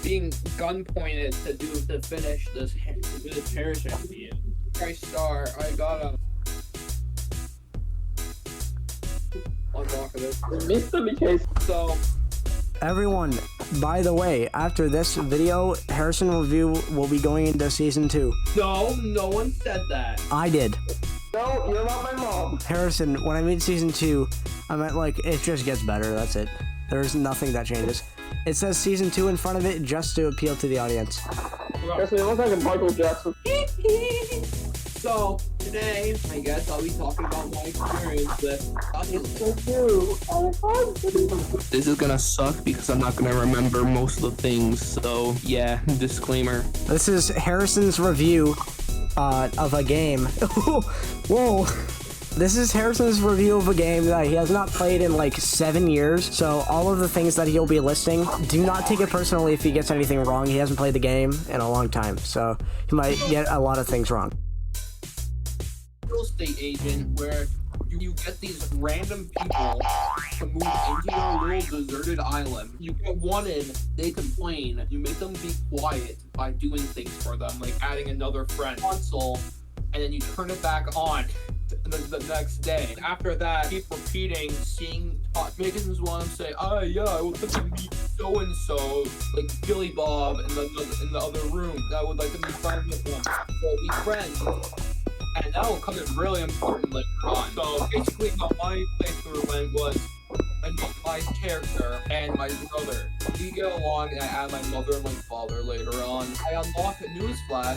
being gun pointed to finish this Harrison video. I start. I gotta unlock this. So Everyone, by the way, after this video, Harrison Review will be going into season 2. no one said that. I did. No, you're not my mom. Harrison, when I mean season 2, I meant like it just gets better, that's it. There's nothing that changes. It says season 2 in front of it just to appeal to the audience. Harrison, you look like a Michael Jackson. So today, I guess I'll be talking about my experience with This is gonna suck because I'm not gonna remember most of the things, so yeah, disclaimer. This is Harrison's review of a game. Whoa! This is Harrison's review of a game that he has not played in like 7 years, so all of the things that he'll be listing, do not take it personally if he gets anything wrong. He hasn't played the game in a long time, so he might get a lot of things wrong. Real estate agent where you get these random people to move into your little deserted island. You get one in, they complain. You make them be quiet by doing things for them, like adding another friend console, and then you turn it back on the next day. After that, keep repeating, making them want to say, "Oh yeah, I would like to meet so and so, like Billy Bob in the other room. I would like to be friends with them. So be friends." And that will come in really important later on. So basically how my playthrough went was I met my character and my brother. We get along and I add my mother and my father later on. I unlock a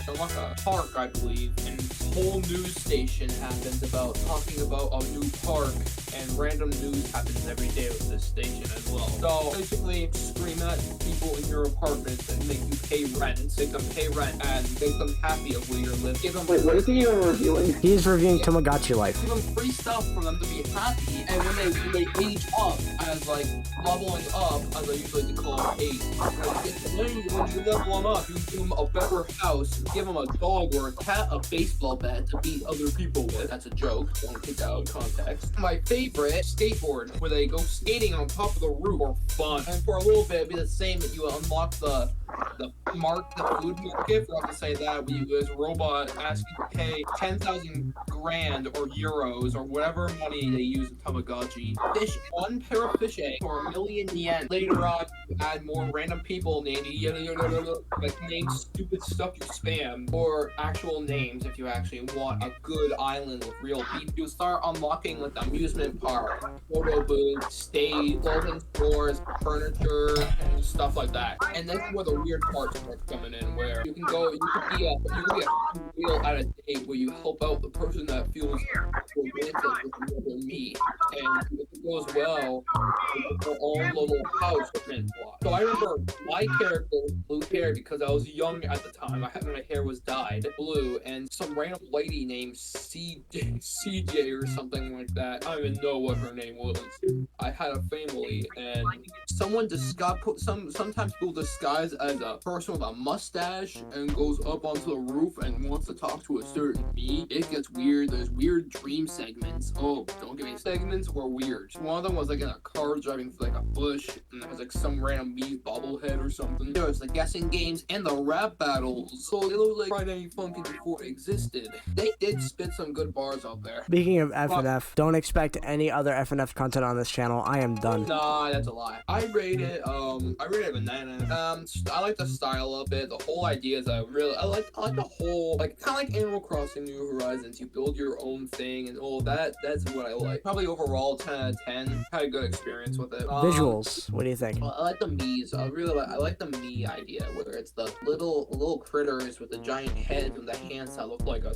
unlock a park, I believe, and this whole news station happens talking about a new park, and random news happens every day with this station as well. So basically scream at people in your apartment and make you pay rent, make them pay rent and make them happy of where you're living. Give them Wait, what is he even reviewing? He's reviewing Tamagotchi Life. Give them free stuff for them to be happy, and when they age up, as like leveling up, as I usually like to call it, age. When you level them up, you give them a better house, give them a dog or a cat, a baseball bat to beat other people with. That's a joke, don't take that out of context. My favorite, skateboard, where they go skating on top of the roof for fun. And for a little bit, it'd be the same that you unlock the food market, forgot to say that, when you as a robot ask you to pay 10,000 grand or euros or whatever money they use in Tamagotchi. One pair of fish eggs for 1,000,000 yen. Later on, you add more random people named like name stupid stuff you spam, or actual names if you actually want a good island with real people. You start unlocking like the amusement park, photo booth, stage, clothing stores, furniture, and stuff like that. And that's where the weird parts start coming in, where you can be a real at a date where you help out the person that feels romantic with another me, and if it goes well, their own little house. So I remember my character was blue hair because I was young at the time. My hair was dyed blue, and some random lady named CJ or something like that. I don't even know what her name was. I had a family, and sometimes people disguise as a person with a mustache and goes up onto the roof and wants to talk to a certain me. It gets weird. There's weird dream segments. Oh, don't give me segments were weird. One of them was like in a car driving through like a bush, and there was like some random me bobblehead or something. There was the guessing games and the rap battles. So it was like Friday Funky before it existed. They did spit some good bars out there. Speaking of FNF, don't expect any other FNF content on this channel. I am done. Nah, that's a lie. I rate it a 9. I like the style of it. The whole idea is I like the whole, like, kind of like Animal Crossing New Horizons. You build your own thing and all that. That's what I like. Probably overall 10 out of 10. Had a good experience with it. Visuals, what do you think? I like the Mii's. I like the Mii idea, whether it's the little critters with the giant heads and the hands that look like a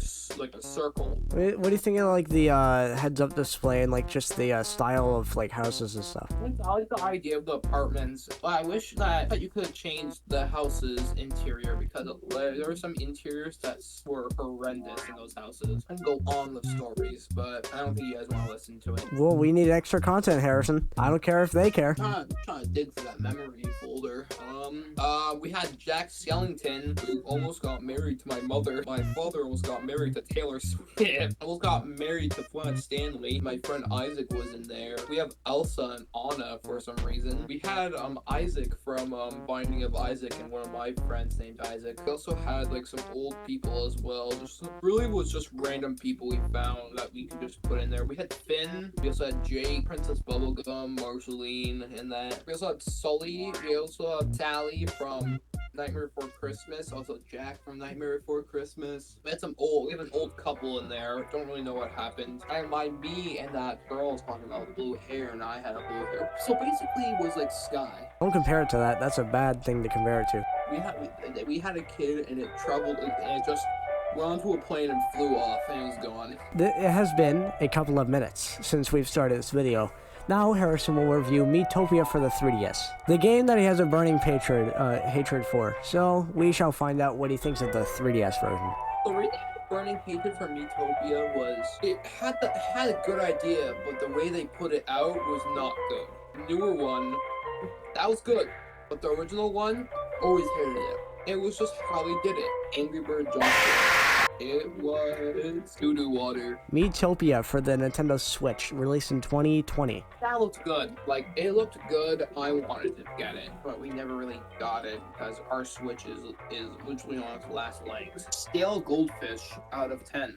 circle. What do you think of like the heads-up display and like just the style of like houses and stuff? I like the idea of the apartments, but I wish that you could have changed the house's interior, because there were some interiors that were horrendous in those houses. I can go on the stories, but I don't think you guys want to listen to it. Well, we need extra content, Harrison. I don't care if they care. I'm trying to dig for that memory folder. We had Jack Skellington, who almost got married to my mother. My father almost got married to Taylor Swift. Almost got married to Flat Stanley. My friend Isaac was in there. We have Elsa and Anna for some reason. We had Isaac from Binding of Isaac Isaac and one of my friends named Isaac. We also had like some old people as well. Just really was just random people we found that we could just put in there. We had Finn, we also had Jake, Princess Bubblegum, Marceline, and that. We also had Sully, we also had Sally from Nightmare Before Christmas, also Jack from Nightmare Before Christmas. We have an old couple in there. Don't really know what happened. I mind me and that girl was talking about blue hair, and I had a blue hair. So basically, it was like Sky. Don't compare it to that. That's a bad thing to compare it to. We had a kid, and it traveled, and it just went onto a plane and flew off, and it was gone. It has been a couple of minutes since we've started this video. Now Harrison will review Miitopia for the 3DS, the game that he has a burning hatred for. So we shall find out what he thinks of the 3DS version. The reason burning hatred for Miitopia was it had a good idea, but the way they put it out was not good. The newer one, that was good, but the original one, always hated it. It was just how they did it. Angry Bird Johnson. It was doo-doo water. Miitopia for the Nintendo Switch, released in 2020. That looked good. Like, it looked good. I wanted to get it, but we never really got it because our Switch is literally on its last legs. Stale goldfish out of 10.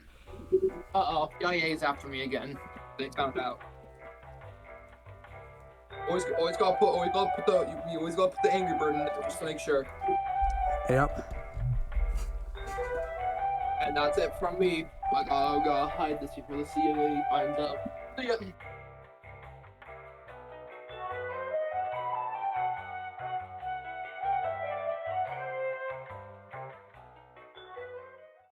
Uh-oh, EA's after me again. They found out. You always gotta put the Angry Bird in there just to make sure. Yep. And that's it from me. I gotta hide this before the CAA finds out. See ya.